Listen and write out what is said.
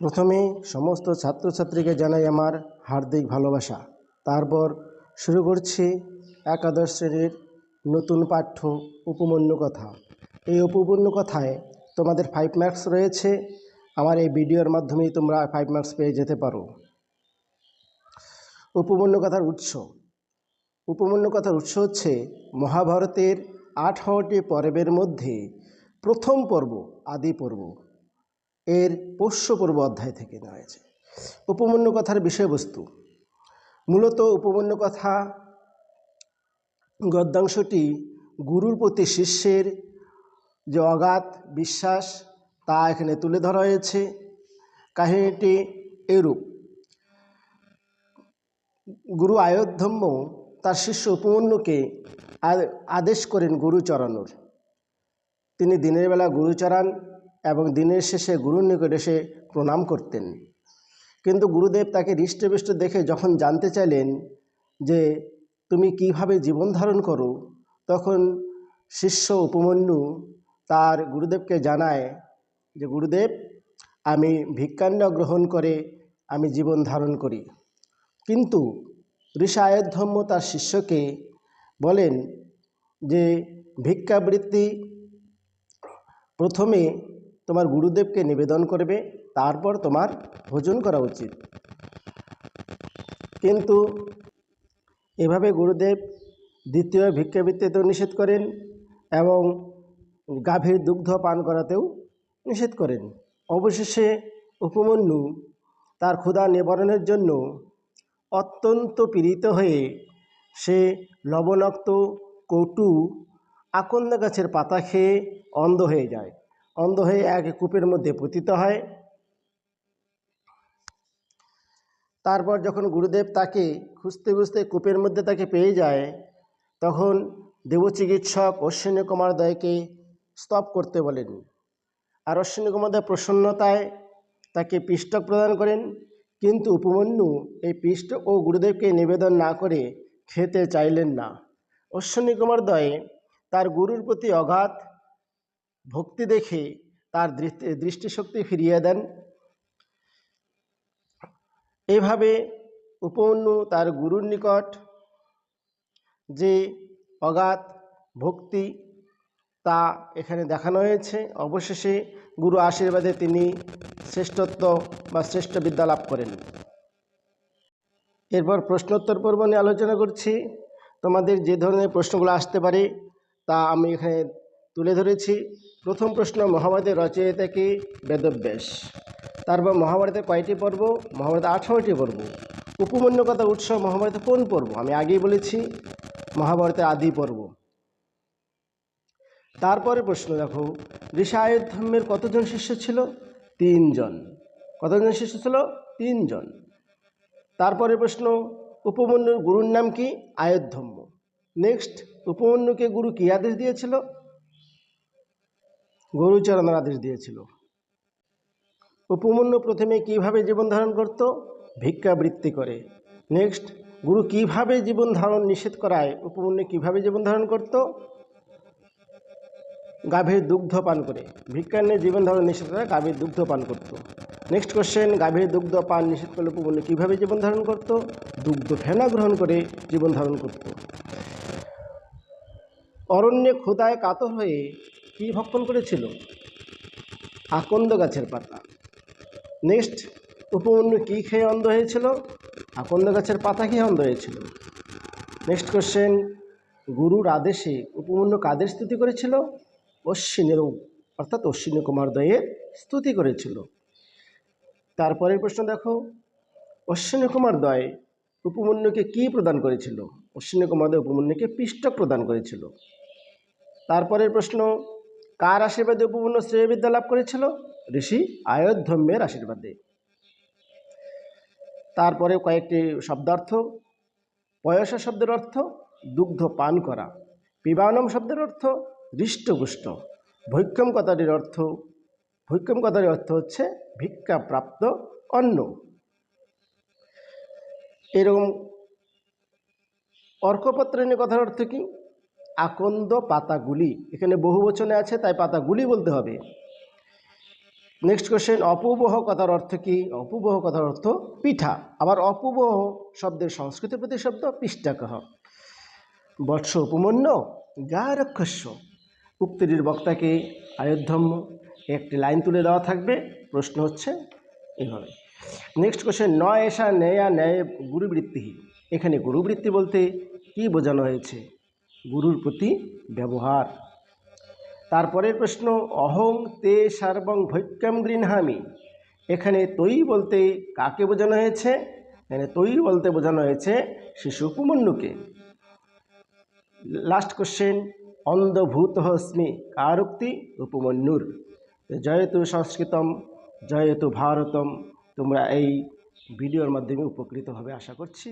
প্রথমে সমস্ত ছাত্রছাত্রীকে জানাই আমার হার্দিক ভালোবাসা। তারপর শুরু করছি একাদশ শ্রেণীর নতুন পাঠ্য উপমন্যু কথা। এই উপমন্যু কথায় তোমাদের 5 মার্কস রয়েছে। আমার এই ভিডিওর মাধ্যমেই তোমরা 5 মার্কস পেয়ে যেতে পারো। উপমন্যু কথার উৎস। উপমন্যু কথার উৎস হচ্ছে মহাভারতের 18টি পর্বের মধ্যে প্রথম পর্ব আদি পর্ব এর পোষ্য পর্ব অধ্যায় থেকে নেওয়া হয়েছে। উপমন্যু কথার বিষয়বস্তু মূলত উপমন্যু কথা গদ্যাংশটি গুরুর প্রতি শিষ্যের যে অগাধ বিশ্বাস তা এখানে তুলে ধরা হয়েছে। কাহিনীটি এরূপ: গুরু আয়োধ্যম্য তার শিষ্য উপমন্যুকে আদেশ করেন গুরু চরানোর। তিনি দিনের বেলা গুরু চরান এবং দিনের শেষে গুরুর নিকট এসে প্রণাম করতেন। কিন্তু গুরুদেব তাকে হৃষ্টপুষ্ট দেখে যখন জানতে চাইলেন যে তুমি কিভাবে জীবন ধারণ করো, তখন শিষ্য উপমন্যু তার গুরুদেবকে জানায় যে গুরুদেব, আমি ভিক্ষান্ন গ্রহণ করে আমি জীবন ধারণ করি। কিন্তু ঋষি আয়োধ্যম্য তার শিষ্যকে বলেন যে ভিক্ষাবৃত্তি প্রথমে তোমার গুরুদেবকে নিবেদন করবে, তারপর তোমার ভোজন করা উচিত। কিন্তু এভাবে গুরুদেব দ্বিতীয় ভিক্ষাবৃত্তিতেও নিষেধ করেন এবং গাভীর দুগ্ধ পান করাতেও নিষেধ করেন। অবশেষে উপমন্যু তার ক্ষুধা নিবারণের জন্য অত্যন্ত পীড়িত হয়ে সে লবণাক্ত কটু আকন্দ গাছের পাতা খেয়ে অন্ধ হয়ে যায়। অন্ধ হয়ে এক কূপের মধ্যে পতিত হয়। তারপর যখন গুরুদেব তাকে খুঁজতে খুঁজতে কূপের মধ্যে তাকে পেয়ে যায়, তখন দেবচিকিৎসক অশ্বিনী কুমার দয়কে স্তব করতে বলেন। আর অশ্বিনী কুমার দয় প্রসন্নতায় তাকে পিষ্টক প্রদান করেন। কিন্তু উপমন্যু এই পিষ্টক ও গুরুদেবকে নিবেদন না করে খেতে চাইলেন না। অশ্বিনী কুমার দয় তার গুরুর প্রতি অগাধ ভক্তি দেখে তার দৃষ্টিশক্তি ফিরিয়ে দেন। এভাবে উপমন্যু তার গুরুর নিকট যে অগাধ ভক্তি তা এখানে দেখানো হয়েছে। অবশেষে গুরু আশীর্বাদে তিনি শ্রেষ্ঠত্ব বা শ্রেষ্ঠ বিদ্যা লাভ করেন। এরপর প্রশ্নোত্তর পর্ব নিয়ে আলোচনা করছি। তোমাদের যে ধরনের প্রশ্নগুলো আসতে পারে তা আমি এখানে তুলে ধরেছি। প্রথম প্রশ্ন, মহাভারতের রচয়িতা কে? বেদব্যাস। তারপর মহাভারতের কয়টি পর্ব? মহাভারতের 18টি পর্ব। উপমন্যু কথা উৎস মহাভারতের কোন পর্ব? আমি আগেই বলেছি মহাভারতের আদি পর্ব। তারপরে প্রশ্ন দেখো, ঋষি আয়োধ্যম্যের কতজন শিষ্য ছিল? 3 জন। কতজন শিষ্য ছিল? 3 জন। তারপরে প্রশ্ন, উপমন্যুর গুরুর নাম কি? আয়োধ্যম্য। নেক্সট, উপমন্যুকে গুরু কি আদেশ দিয়েছিল? গুরুচরণের আদেশ দিয়েছিল। উপমন্যু প্রথমে কিভাবে জীবন ধারণ করত? ভিক্ষাবৃত্তি করে। নেক্সট, গুরু কিভাবে জীবন ধারণ নিষেধ করায় উপমন্যু কিভাবে জীবন ধারণ করত? গাভীর দুগ্ধ পান করে। ভিক্ষান্নে জীবন ধারণ নিষেধ করে গাভীর দুগ্ধ পান করত। নেক্সট কোশ্চেন, গাভীর দুগ্ধ পান নিষেধ করলে উপমন্যু কীভাবে জীবন ধারণ করত? দুগ্ধ ফেনা গ্রহণ করে জীবন ধারণ করত। অরণ্যে ক্ষুধায় কাতর হয়ে কি ভক্ষণ করেছিল? আকন্দ গাছের পাতা। নেক্সট, উপমন্যু কি খেয়ে অন্ধ হয়েছিল? আকন্দ গাছের পাতা খেয়ে অন্ধ হয়েছিল। নেক্সট কোশ্চেন, গুরুর আদেশে উপমন্যু কাদের স্তুতি করেছিল? অশ্বিনীর, অর্থাৎ অশ্বিনী কুমার দয়ের স্তুতি করেছিল। তারপরের প্রশ্ন দেখো, অশ্বিনী কুমার দয় উপমন্যুকে কি প্রদান করেছিল? অশ্বিনী কুমার দয় উপমন্যুকে পিষ্টক প্রদান করেছিল। তারপরের প্রশ্ন, কার আশীর্বাদে উপমন্যু শ্রেয়বিদ্যা লাভ করেছিল? ঋষি আয়োধ্যম্যের আশীর্বাদে। তারপরে কয়েকটি শব্দার্থ। পয়সা শব্দের অর্থ দুগ্ধ পান করা। পিবানম শব্দের অর্থ হৃষ্টপুষ্ট। ভৈক্ষম কথাটির অর্থ হচ্ছে ভিক্ষাপ্রাপ্ত অন্ন। এরকম অর্কপত্রিনী কথার অর্থ কি? আকন্দ পাতাগুলি। এখানে বহু বচনে আছে, তাই পাতাগুলি বলতে হবে। নেক্সট কোশ্চেন, অপুবহ কথার অর্থ কি? অপুবহ কথার অর্থ পিঠা। আবার অপুবহ শব্দের সংস্কৃত প্রতিশব্দ পিষ্টকঃ। বৎস উপমন্য গা রক্ষস্য। উক্তিটির বক্তাকে আয়োধ্যম্য। একটি লাইন তুলে দেওয়া থাকবে, প্রশ্ন হচ্ছে এইভাবে। নেক্সট কোশ্চেন, ন এষা নেয়া ন্যায় গুরুবৃত্তি। এখানে গুরুবৃত্তি বলতে কি বোঝানো হয়েছে? গুরুর প্রতি ব্যবহার। তারপরের প্রশ্ন, অহং তে সর্বং ভৈক্যম গৃহামি। এখানে তৈ বলতে কাকে বোঝানো হয়েছে? এখানে তৈ বলতে বোঝানো হয়েছে শিশু উপমন্যুকে। লাস্ট কোশ্চেন, অন্ধভূত অস্মি কার উক্তি? উপমন্যুর। জয়তু সংস্কৃতম জয়তু ভারতম। তোমরা এই ভিডিওর মাধ্যমে উপকৃত হবে আশা করছি।